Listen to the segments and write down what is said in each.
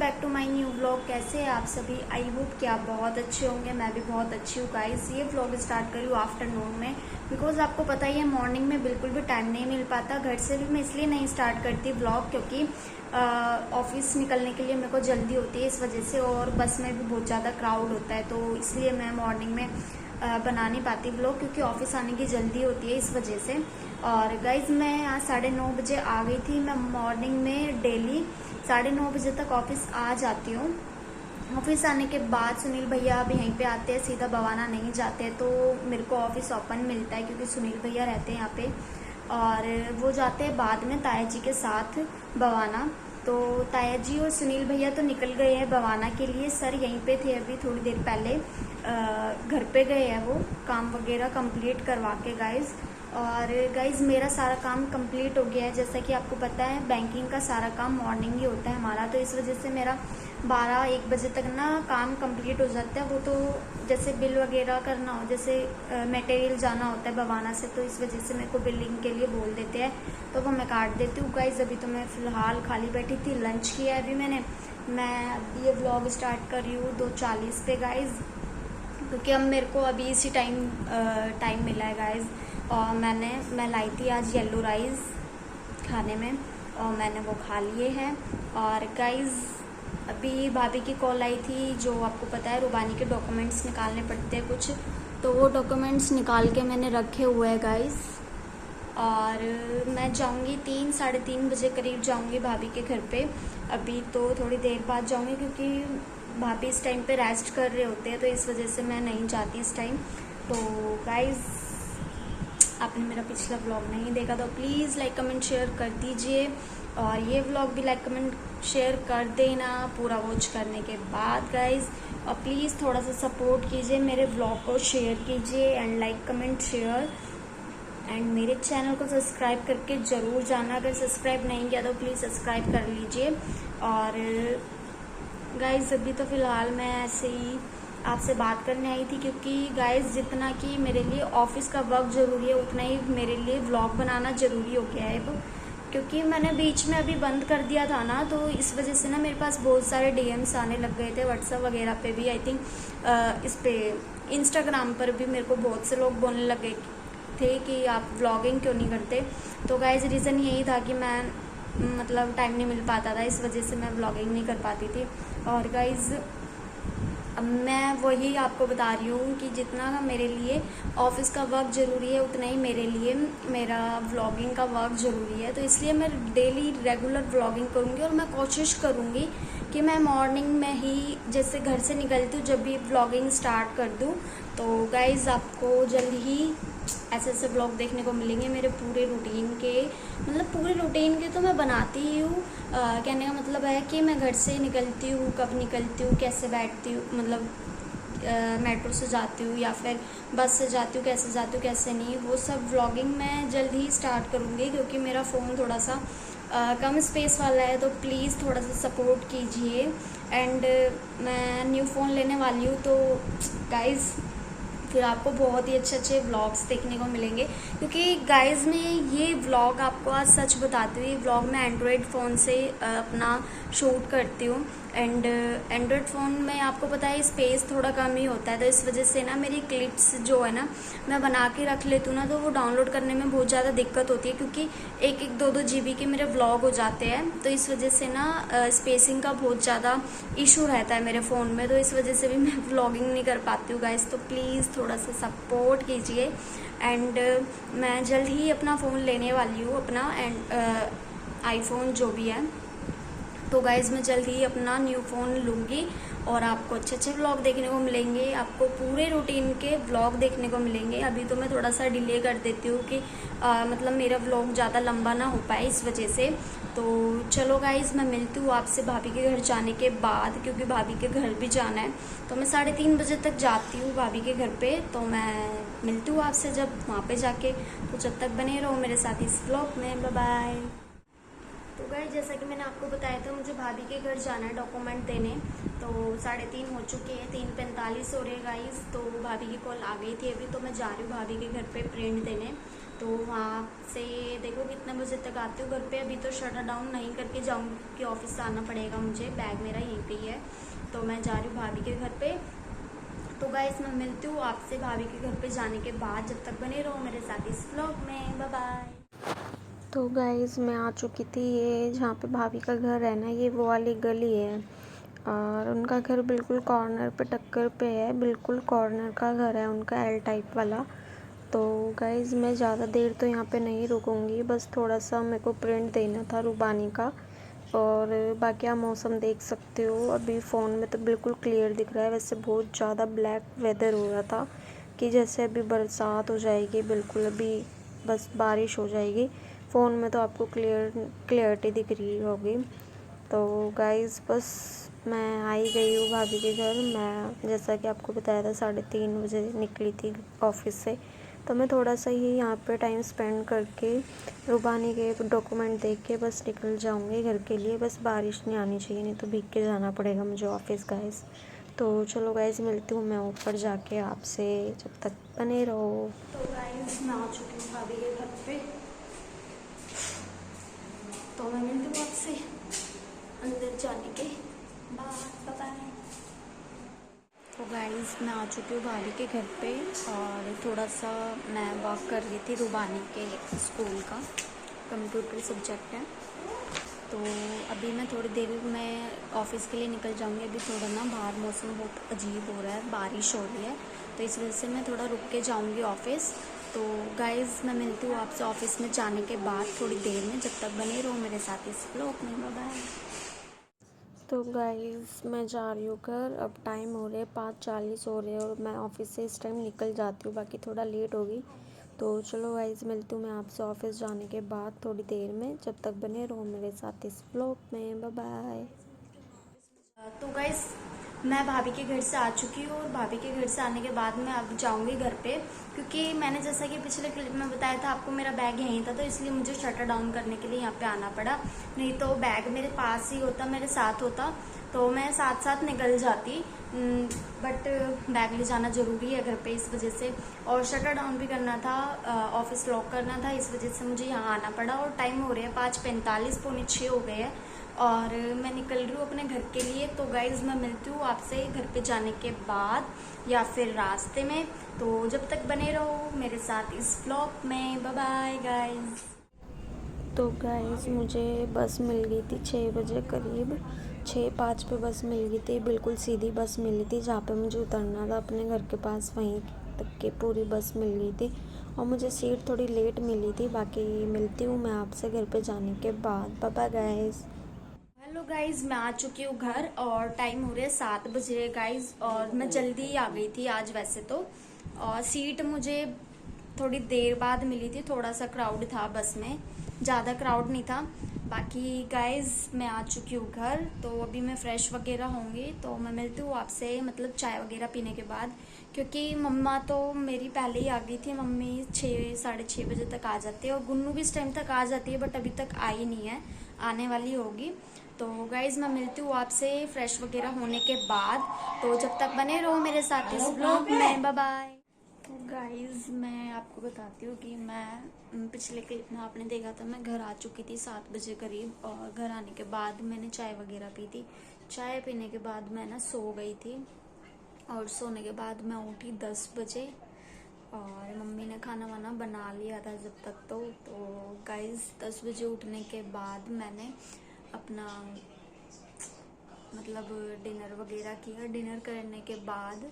Back to my new vlog. कैसे हैं आप सभी? आई होप कि आप बहुत अच्छे होंगे। मैं भी बहुत अच्छी हूँ गाइस। ये व्लॉग स्टार्ट करूँ आफ्टरनून में, बिकॉज आपको पता ही है मॉर्निंग में बिल्कुल भी टाइम नहीं मिल पाता। घर से भी मैं इसलिए नहीं स्टार्ट करती व्लॉग क्योंकि ऑफिस निकलने के लिए मेरे को जल्दी होती है इस वजह से, और बस में भी बहुत ज़्यादा क्राउड होता है, तो इसलिए मैं मॉर्निंग में बना नहीं पाती व्लॉग क्योंकि ऑफिस आने की जल्दी होती है इस वजह से। और गाइज मैं आज 9:30 बजे आ गई थी। मैं मॉर्निंग में डेली 9:30 बजे तक ऑफिस आ जाती हूँ। ऑफिस आने के बाद सुनील भैया अब यहीं पे आते हैं, सीधा बवाना नहीं जाते, तो मेरे को ऑफिस ओपन मिलता है क्योंकि सुनील भैया रहते हैं यहाँ पे, और वो जाते हैं बाद में ताया जी के साथ बवाना। तो ताया जी और सुनील भैया तो निकल गए हैं बवाना के लिए। सर यहीं पे थे अभी थोड़ी देर पहले, घर पे गए हैं वो काम वगैरह कंप्लीट करवा के गाइज। और गाइज मेरा सारा काम कंप्लीट हो गया है। जैसा कि आपको पता है बैंकिंग का सारा काम मॉर्निंग ही होता है हमारा, तो इस वजह से मेरा 12-1 बजे तक ना काम कंप्लीट हो जाता है। वो तो जैसे बिल वगैरह करना हो, जैसे मटेरियल जाना होता है बवाना से, तो इस वजह से मेरे को बिलिंग के लिए बोल देते हैं, तो वो मैं काट देती हूँ गाइज। अभी तो मैं फ़िलहाल खाली बैठी थी, लंच किया है अभी मैंने। मैं अभी ये व्लॉग स्टार्ट कर रही हूँ 2:40 पे गाइज, क्योंकि अब मेरे को अभी इसी टाइम मिला है गाइज। और मैं लाई थी आज येलो राइस खाने में, और मैंने वो खा लिए हैं। और गाइज अभी भाभी की कॉल आई थी, जो आपको पता है रुबानी के डॉक्यूमेंट्स निकालने पड़ते हैं कुछ, तो वो डॉक्यूमेंट्स निकाल के मैंने रखे हुए हैं गाइज। और मैं जाऊंगी 3-3:30 बजे करीब जाऊंगी भाभी के घर पे। अभी तो थोड़ी देर बाद जाऊंगी क्योंकि भाभी इस टाइम पे रेस्ट कर रहे होते हैं, तो इस वजह से मैं नहीं जाती इस टाइम। तो गाइज आपने मेरा पिछला व्लॉग नहीं देखा तो प्लीज़ लाइक कमेंट शेयर कर दीजिए, और ये व्लॉग भी लाइक कमेंट शेयर कर देना पूरा वॉच करने के बाद गाइज। और प्लीज़ थोड़ा सा सपोर्ट कीजिए, मेरे व्लॉग को शेयर कीजिए and like comment share, and मेरे चैनल को सब्सक्राइब करके ज़रूर जाना। अगर सब्सक्राइब नहीं किया तो प्लीज़ सब्सक्राइब कर लीजिए। और गाइज अभी तो फ़िलहाल मैं ऐसे ही आपसे बात करने आई थी, क्योंकि गाइज जितना कि मेरे लिए ऑफिस का वर्क ज़रूरी है, उतना ही मेरे लिए व्लॉग बनाना ज़रूरी हो गया है अब। क्योंकि मैंने बीच में अभी बंद कर दिया था ना, तो इस वजह से ना मेरे पास बहुत सारे डीएम्स आने लग गए थे व्हाट्सएप वगैरह पे भी। आई थिंक इस पे इंस्टाग्राम पर भी मेरे को बहुत से लोग बोलने लगे थे कि आप व्लॉगिंग क्यों नहीं करते। तो गाइज रीज़न यही था कि मैं मतलब टाइम नहीं मिल पाता था, इस वजह से मैं व्लॉगिंग नहीं कर पाती थी। और गाइज अब मैं वही आपको बता रही हूँ कि जितना मेरे लिए ऑफिस का वर्क ज़रूरी है, उतना ही मेरे लिए मेरा व्लॉगिंग का वर्क ज़रूरी है। तो इसलिए मैं डेली रेगुलर व्लॉगिंग करूँगी, और मैं कोशिश करूँगी कि मैं मॉर्निंग में ही जैसे घर से निकलती हूँ जब भी व्लॉगिंग स्टार्ट कर दूँ। तो गाइज़ आपको जल्द ही ऐसे ऐसे व्लॉग देखने को मिलेंगे मेरे पूरे रूटीन के, मतलब पूरे रूटीन के तो मैं बनाती ही हूँ। कहने का मतलब है कि मैं घर से निकलती हूँ, कब निकलती हूँ, कैसे बैठती हूँ, मतलब मेट्रो से जाती हूँ या फिर बस से जाती हूँ, कैसे जाती हूँ कैसे नहीं, वो सब व्लॉगिंग मैं जल्द ही स्टार्ट करूँगी। क्योंकि मेरा फ़ोन थोड़ा सा कम स्पेस वाला है, तो प्लीज़ थोड़ा सा सपोर्ट कीजिए। एंड मैं न्यू फ़ोन लेने वाली हूँ, तो गाइज़ फिर आपको बहुत ही अच्छे अच्छे व्लॉग्स देखने को मिलेंगे। क्योंकि गाइज़ में ये व्लॉग आपको आज सच बताती हूँ, ये व्लॉग मैं एंड्रॉयड फ़ोन से अपना शूट करती हूँ। एंड एंड्रॉयड फ़ोन में आपको पता है स्पेस थोड़ा कम ही होता है, तो इस वजह से ना मेरी क्लिप्स जो है ना मैं बना के रख लेती हूँ ना, तो वो डाउनलोड करने में बहुत ज़्यादा दिक्कत होती है, क्योंकि 1-1, 2-2 GB के मेरे व्लॉग हो जाते हैं। तो इस वजह से ना स्पेसिंग का बहुत ज़्यादा इशू रहता है मेरे फ़ोन में, तो इस वजह से भी मैं व्लॉगिंग नहीं कर पाती हूँ गाइस। तो प्लीज़ थोड़ा सा सपोर्ट कीजिए। एंड मैं जल्द ही अपना फ़ोन लेने वाली हूँ, अपना एंड आईफोन जो भी है। तो गाइज़ मैं जल्द ही अपना न्यू फ़ोन लूँगी, और आपको अच्छे अच्छे व्लॉग देखने को मिलेंगे, आपको पूरे रूटीन के व्लॉग देखने को मिलेंगे। अभी तो मैं थोड़ा सा डिले कर देती हूँ कि मतलब मेरा व्लॉग ज़्यादा लंबा ना हो पाए इस वजह से। तो चलो गाइज़ मैं मिलती हूँ आपसे भाभी के घर जाने के बाद, क्योंकि भाभी के घर भी जाना है। तो मैं 3:30 बजे तक जाती हूँ भाभी के घर पे, तो मैं मिलती हूँ आपसे जब वहाँ पे जाके। तो जब तक बने रहो मेरे साथ इस व्लॉग में। Bye bye. तो गाइस जैसा कि मैंने आपको बताया था, मुझे भाभी के घर जाना है डॉक्यूमेंट देने। तो 3:30 हो चुके हैं, 3:45 हो रहे गाइस। तो भाभी की कॉल आ गई थी अभी, तो मैं जा रही हूँ भाभी के घर पे प्रिंट देने। तो वहाँ से देखो कितने बजे तक आती हूँ घर पे। अभी तो शटर डाउन नहीं करके जाऊँगी क्योंकि ऑफिस से आना पड़ेगा मुझे, बैग मेरा यहीं पे ही है। तो मैं जा रही हूँ भाभी के घर पे। तो गाइस मैं मिलती हूँ आपसे भाभी के घर पे जाने के बाद। जब तक बने रहो मेरे साथ इस व्लॉग में। Bye bye. तो गाइस मैं आ चुकी थी, ये जहाँ पे भाभी का घर है ना, ये वो वाली गली है और उनका घर बिल्कुल कॉर्नर पे टक्कर पे है। बिल्कुल कॉर्नर का घर है उनका, एल टाइप वाला। तो गाइस मैं ज़्यादा देर तो यहाँ पे नहीं रुकूंगी, बस थोड़ा सा मेरे को प्रिंट देना था रूबानी का। और बाकी आप मौसम देख सकते हो, अभी फ़ोन में तो बिल्कुल क्लियर दिख रहा है, वैसे बहुत ज़्यादा ब्लैक वेदर हो रहा था कि जैसे अभी बरसात हो जाएगी। बिल्कुल अभी बस बारिश हो जाएगी। फ़ोन में तो आपको क्लियरिटी दिख रही होगी। तो गाइस बस मैं आ ही गई हूँ भाभी के घर। मैं जैसा कि आपको बताया था 3:30 बजे निकली थी ऑफिस से। तो मैं थोड़ा सा ही यहाँ पे टाइम स्पेंड करके रूबानी के डॉक्यूमेंट देख के बस निकल जाऊँगी घर के लिए। बस बारिश नहीं आनी चाहिए, नहीं तो भीग के जाना पड़ेगा मुझे ऑफिस गाइस। तो चलो गाइस मिलती हूँ मैं ऊपर जाके आपसे, जब तक बने रहो। तो गाइस मैं आ चुकी हूँ भाभी के घर पे। तो मैं मिलती हूँ आपसे अंदर जाने के बाद। बाय। तो गाइस मैं आ चुकी हूँ भाभी के घर पे और थोड़ा सा मैं वॉक कर रही थी। रूबानी के स्कूल का कंप्यूटर सब्जेक्ट है। तो अभी मैं थोड़ी देर में ऑफिस के लिए निकल जाऊंगी। अभी थोड़ा ना बाहर मौसम बहुत अजीब हो रहा है, बारिश हो रही है, तो इस वजह से मैं थोड़ा रुक के जाऊंगी ऑफिस। तो गाइस मैं मिलती हूँ आपसे ऑफिस में जाने के बाद थोड़ी देर में। जब तक बने रहो मेरे साथ इस व्लॉग में। Bye bye. तो गाइस मैं जा रही हूँ घर। अब टाइम हो रहे 5:40 हो रहे हैं और मैं ऑफिस से इस टाइम निकल जाती हूँ, बाकी थोड़ा लेट होगी। तो चलो गाइस मिलती हूँ मैं आपसे ऑफिस जाने के बाद थोड़ी देर में। जब तक बने रहो मेरे साथ इस व्लॉग में। Bye bye. तो गाइस मैं भाभी के घर से आ चुकी हूँ और भाभी के घर से आने के बाद मैं अब जाऊंगी घर पे, क्योंकि मैंने जैसा कि पिछले क्लिप में बताया था आपको, मेरा बैग यहीं था, तो इसलिए मुझे शटर डाउन करने के लिए यहाँ पे आना पड़ा। नहीं तो बैग मेरे पास ही होता, मेरे साथ होता, तो मैं साथ साथ निकल जाती। बट बैग ले जाना ज़रूरी है घर पे, इस वजह से। और शटर डाउन भी करना था, ऑफिस लॉक करना था, इस वजह से मुझे यहाँ आना पड़ा। और टाइम हो रहे हैं 5:45, 5:45 हो गए हैं और मैं निकल रही हूँ अपने घर के लिए। तो गाइज़ मैं मिलती हूँ आपसे घर पे जाने के बाद या फिर रास्ते में। तो जब तक बने रहो मेरे साथ इस व्लॉग में। Bye bye guys. तो गाइस मुझे बस मिल गई थी 6 बजे करीब, 6:05 पे बस मिल गई थी। बिल्कुल सीधी बस मिली थी जहाँ पे मुझे उतरना था अपने घर के पास, वहीं तक की पूरी बस मिल गई थी और मुझे सीट थोड़ी लेट मिली थी। बाकी मिलती हूँ मैं आपसे घर पे जाने के बाद। Bye bye guys. Hello guys मैं आ चुकी हूँ घर और टाइम हो रहे हैं 7 बजे गाइज। और मैं जल्दी ही आ गई थी आज वैसे तो। और सीट मुझे थोड़ी देर बाद मिली थी, थोड़ा सा क्राउड था बस में, ज़्यादा क्राउड नहीं था। बाकी गाइज मैं आ चुकी हूँ घर। तो अभी मैं फ्रेश वगैरह होंगी तो मैं मिलती हूँ आपसे, मतलब चाय वगैरह पीने के बाद, क्योंकि मम्मा तो मेरी पहले ही आ गई थी। मम्मी 6 6:30 बजे तक आ जाती है और गुन्नू भी इस टाइम तक आ जाती है, बट अभी तक आई नहीं है, आने वाली होगी। तो गाइज मैं मिलती हूँ आपसे फ्रेश वगैरह होने के बाद। तो जब तक बने रहो मेरे साथ इस व्लॉग में। Bye bye. तो गाइज मैं आपको बताती हूँ कि मैं पिछले क्लिप में आपने देखा था मैं घर आ चुकी थी 7 बजे करीब। और घर आने के बाद मैंने चाय वगैरह पी थी। चाय पीने के बाद मैं ना सो गई थी और सोने के बाद मैं उठी 10 बजे और मम्मी ने खाना वाना बना लिया था जब तक। तो गाइज 10 बजे उठने के बाद मैंने अपना मतलब डिनर वगैरह किया। डिनर करने के बाद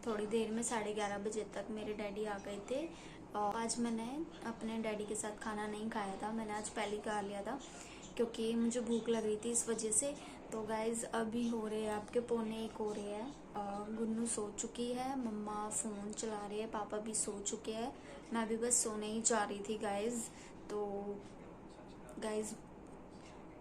थोड़ी देर में 11:30 बजे तक मेरे डैडी आ गए थे। और आज मैंने अपने डैडी के साथ खाना नहीं खाया था, मैंने आज पहले ही खा लिया था क्योंकि मुझे भूख लग रही थी इस वजह से। तो गाइज अभी हो रहे हैं आपके 1:45 हो रहे हैं। गुन्नू सो चुकी है, मम्मा फ़ोन चला रही है, पापा भी सो चुके हैं, मैं भी बस सोने ही जा रही थी गाइज। तो गाइज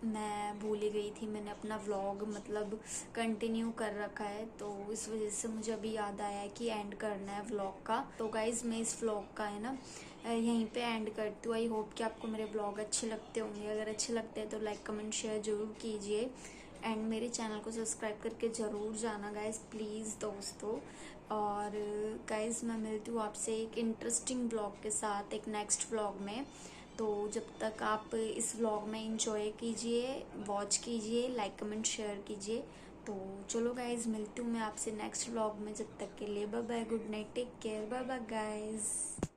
मैं भूल ही गई थी, मैंने अपना व्लॉग मतलब कंटिन्यू कर रखा है, तो इस वजह से मुझे अभी याद आया है कि एंड करना है व्लॉग का। तो गाइज़ मैं इस व्लॉग का है ना यहीं पे एंड करती हूँ। आई होप कि आपको मेरे व्लॉग अच्छे लगते होंगे। अगर अच्छे लगते हैं तो लाइक कमेंट शेयर ज़रूर कीजिए एंड मेरे चैनल को सब्सक्राइब करके ज़रूर जाना गाइज़ प्लीज़ दोस्तों। और गाइस मैं मिलती हूँ आपसे एक इंटरेस्टिंग व्लॉग के साथ एक नेक्स्ट व्लॉग में। तो जब तक आप इस व्लॉग में इंजॉय कीजिए, वॉच कीजिए, लाइक कमेंट शेयर कीजिए। तो चलो गाइस, मिलती हूँ मैं आपसे नेक्स्ट व्लॉग में। जब तक के लिए bye bye, good night, take care, bye bye guys.